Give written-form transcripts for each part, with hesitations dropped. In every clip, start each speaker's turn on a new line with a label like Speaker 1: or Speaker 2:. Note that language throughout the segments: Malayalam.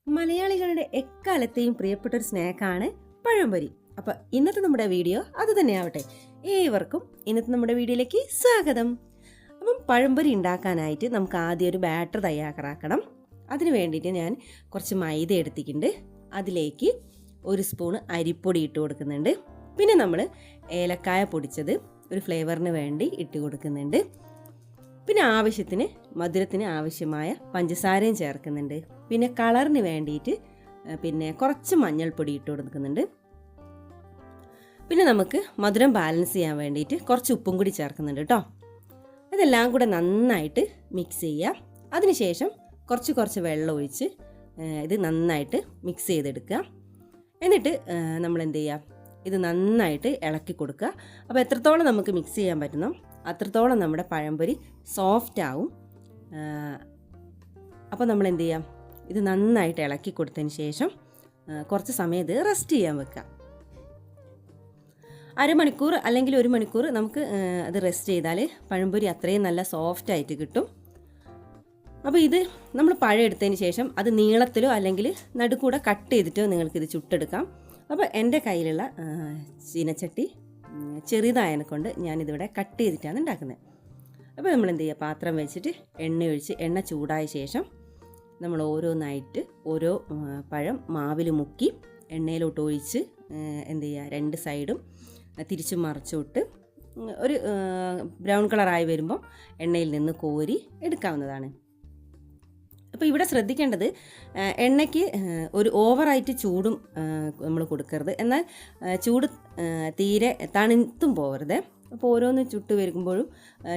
Speaker 1: മലയാളികളുടെ എക്കാലത്തെയും പ്രിയപ്പെട്ട ഒരു സ്നാക്കാണ് പഴംപൊരി. അപ്പോൾ ഇന്നത്തെ നമ്മുടെ വീഡിയോ അത് തന്നെയാവട്ടെ. ഏവർക്കും ഇന്നത്തെ നമ്മുടെ വീഡിയോയിലേക്ക് സ്വാഗതം. അപ്പം പഴംപൊരി ഉണ്ടാക്കാനായിട്ട് നമുക്ക് ആദ്യം ഒരു ബാറ്റർ തയ്യാറാക്കണം. അതിന് വേണ്ടിയിട്ട് ഞാൻ കുറച്ച് മൈദ എടുത്തിട്ടുണ്ട്. അതിലേക്ക് 1 സ്പൂൺ അരിപ്പൊടി ഇട്ട് കൊടുക്കുന്നുണ്ട്. പിന്നെ നമ്മൾ ഏലക്കായ പൊടിച്ചത് ഒരു ഫ്ലേവറിന് വേണ്ടി ഇട്ട് കൊടുക്കുന്നുണ്ട്. പിന്നെ ആവശ്യത്തിന് മധുരത്തിന് ആവശ്യമായ പഞ്ചസാരയും ചേർക്കുന്നുണ്ട്. പിന്നെ കളറിന് വേണ്ടിയിട്ട് പിന്നെ കുറച്ച് മഞ്ഞൾപ്പൊടി ഇട്ട് കൊടുക്കുന്നുണ്ട്. പിന്നെ നമുക്ക് മധുരം ബാലൻസ് ചെയ്യാൻ വേണ്ടിയിട്ട് കുറച്ച് ഉപ്പും കൂടി ചേർക്കുന്നുണ്ട് കേട്ടോ. ഇതെല്ലാം കൂടെ നന്നായിട്ട് മിക്സ് ചെയ്യുക. അതിനുശേഷം കുറച്ച് വെള്ളം ഒഴിച്ച് ഇത് നന്നായിട്ട് മിക്സ് ചെയ്തെടുക്കുക. എന്നിട്ട് നമ്മൾ എന്ത് ചെയ്യുക, ഇത് നന്നായിട്ട് ഇളക്കി കൊടുക്കുക. അപ്പോൾ എത്രത്തോളം നമുക്ക് മിക്സ് ചെയ്യാൻ പറ്റുന്നോ അത്രത്തോളം നമ്മുടെ പഴംപൊരി സോഫ്റ്റ് ആവും. അപ്പോൾ നമ്മൾ എന്ത് ചെയ്യാം, ഇത് നന്നായിട്ട് ഇളക്കി കൊടുത്തതിന് ശേഷം കുറച്ച് സമയം ഇത് റെസ്റ്റ് ചെയ്യാൻ വെക്കുക. അരമണിക്കൂർ അല്ലെങ്കിൽ 1 മണിക്കൂർ നമുക്ക് അത് റെസ്റ്റ് ചെയ്താൽ പഴംപൊരി അത്രയും നല്ല സോഫ്റ്റ് ആയിട്ട് കിട്ടും. അപ്പോൾ ഇത് നമ്മൾ പഴം എടുത്തതിന് ശേഷം അത് നീളത്തിലോ അല്ലെങ്കിൽ നടുക്കൂടെ കട്ട് ചെയ്തിട്ടോ നിങ്ങൾക്കിത് ചുട്ടെടുക്കാം. അപ്പോൾ എൻ്റെ കയ്യിലുള്ള ചീനച്ചട്ടി ചെറുതായതിനെ കൊണ്ട് ഞാനിതിവിടെ കട്ട് ചെയ്തിട്ടാണ് ഉണ്ടാക്കുന്നത്. അപ്പോൾ നമ്മൾ എന്ത് ചെയ്യുക, പാത്രം വെച്ചിട്ട് എണ്ണ ഒഴിച്ച് എണ്ണ ചൂടായ ശേഷം നമ്മൾ ഓരോന്നായിട്ട് ഓരോ പഴം മാവിൽ മുക്കി എണ്ണയിലോട്ട് ഒഴിച്ച് എന്ത് ചെയ്യുക, 2 സൈഡും തിരിച്ചും മറിച്ചിട്ട് ഒരു ബ്രൗൺ കളറായി വരുമ്പോൾ എണ്ണയിൽ നിന്ന് കോരി എടുക്കാവുന്നതാണ്. അപ്പോൾ ഇവിടെ ശ്രദ്ധിക്കേണ്ടത് എണ്ണയ്ക്ക് ഒരു ഓവറായിട്ട് ചൂടും നമ്മൾ കൊടുക്കരുത്, എന്നാൽ ചൂട് തീരെ തണുത്തും പോകരുത്. അപ്പോൾ ഓരോന്ന് ചുട്ട് വരുമ്പോഴും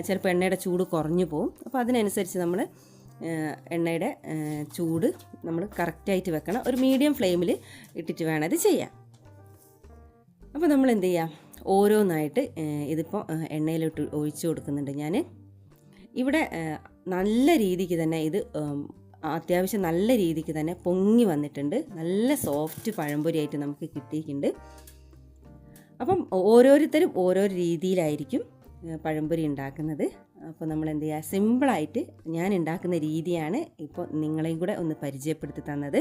Speaker 1: ചിലപ്പോൾ എണ്ണയുടെ ചൂട് കുറഞ്ഞു പോകും. അപ്പോൾ അതിനനുസരിച്ച് നമ്മൾ എണ്ണയുടെ ചൂട് നമ്മൾ കറക്റ്റായിട്ട് വെക്കണം. ഒരു മീഡിയം ഫ്ലെയിമിൽ ഇട്ടിട്ട് വേണം ഇത് ചെയ്യാൻ. അപ്പോൾ നമ്മൾ എന്ത് ചെയ്യാം, ഓരോന്നായിട്ട് ഇതിപ്പോൾ എണ്ണയിലോട്ട് ഒഴിച്ചു കൊടുക്കുന്നുണ്ട്. ഞാൻ ഇവിടെ നല്ല രീതിക്ക് തന്നെ ഇത് അത്യാവശ്യം നല്ല രീതിക്ക് തന്നെ പൊങ്ങി വന്നിട്ടുണ്ട്. നല്ല സോഫ്റ്റ് പഴംപൊരിയായിട്ട് നമുക്ക് കിട്ടിയിട്ടുണ്ട്. അപ്പം ഓരോരുത്തരും ഓരോ രീതിയിലായിരിക്കും പഴംപൊരി ഉണ്ടാക്കുന്നത്. അപ്പോൾ നമ്മൾ എന്ത് ചെയ്യുക, സിമ്പിളായിട്ട് ഞാൻ ഉണ്ടാക്കുന്ന രീതിയാണ് ഇപ്പോൾ നിങ്ങളെയും കൂടെ ഒന്ന് പരിചയപ്പെടുത്തി തന്നത്.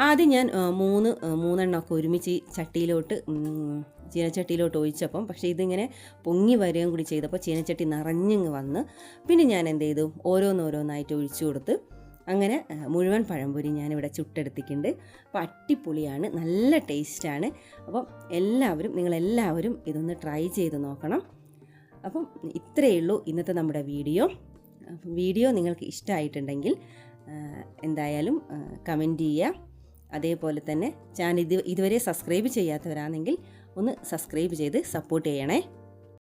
Speaker 1: ആദ്യം ഞാൻ മൂന്നെണ്ണമൊക്കെ ഒരുമിച്ച് ചട്ടിയിലോട്ട് ചീനച്ചട്ടിയിലോട്ട് ഒഴിച്ചപ്പം പക്ഷേ ഇതിങ്ങനെ പൊങ്ങി വരികയും കൂടി ചെയ്തപ്പോൾ ചീനച്ചട്ടി നിറഞ്ഞിങ്ങ് വന്ന് പിന്നെ ഞാൻ എന്ത് ചെയ്തു, ഓരോന്നോരോന്നായിട്ട് ഒഴിച്ചു കൊടുത്ത് അങ്ങനെ മുഴുവൻ പഴംപൊരി ഞാനിവിടെ ചുട്ടെടുത്തിട്ടുണ്ട്. അപ്പോൾ അടിപൊളിയാണ്, നല്ല ടേസ്റ്റാണ്. അപ്പം നിങ്ങളെല്ലാവരും ഇതൊന്ന് ട്രൈ ചെയ്ത് നോക്കണം. അപ്പം ഇത്രയേ ഉള്ളൂ ഇന്നത്തെ നമ്മുടെ വീഡിയോ നിങ്ങൾക്ക് ഇഷ്ടമായിട്ടുണ്ടെങ്കിൽ എന്തായാലും കമൻറ്റ് ചെയ്യുക. അതേപോലെ തന്നെ ചാനൽ ഇതുവരെ സബ്സ്ക്രൈബ് ചെയ്യാത്തവരാണെങ്കിൽ ഒന്ന് സബ്സ്ക്രൈബ് ചെയ്ത് സപ്പോർട്ട് ചെയ്യണേ.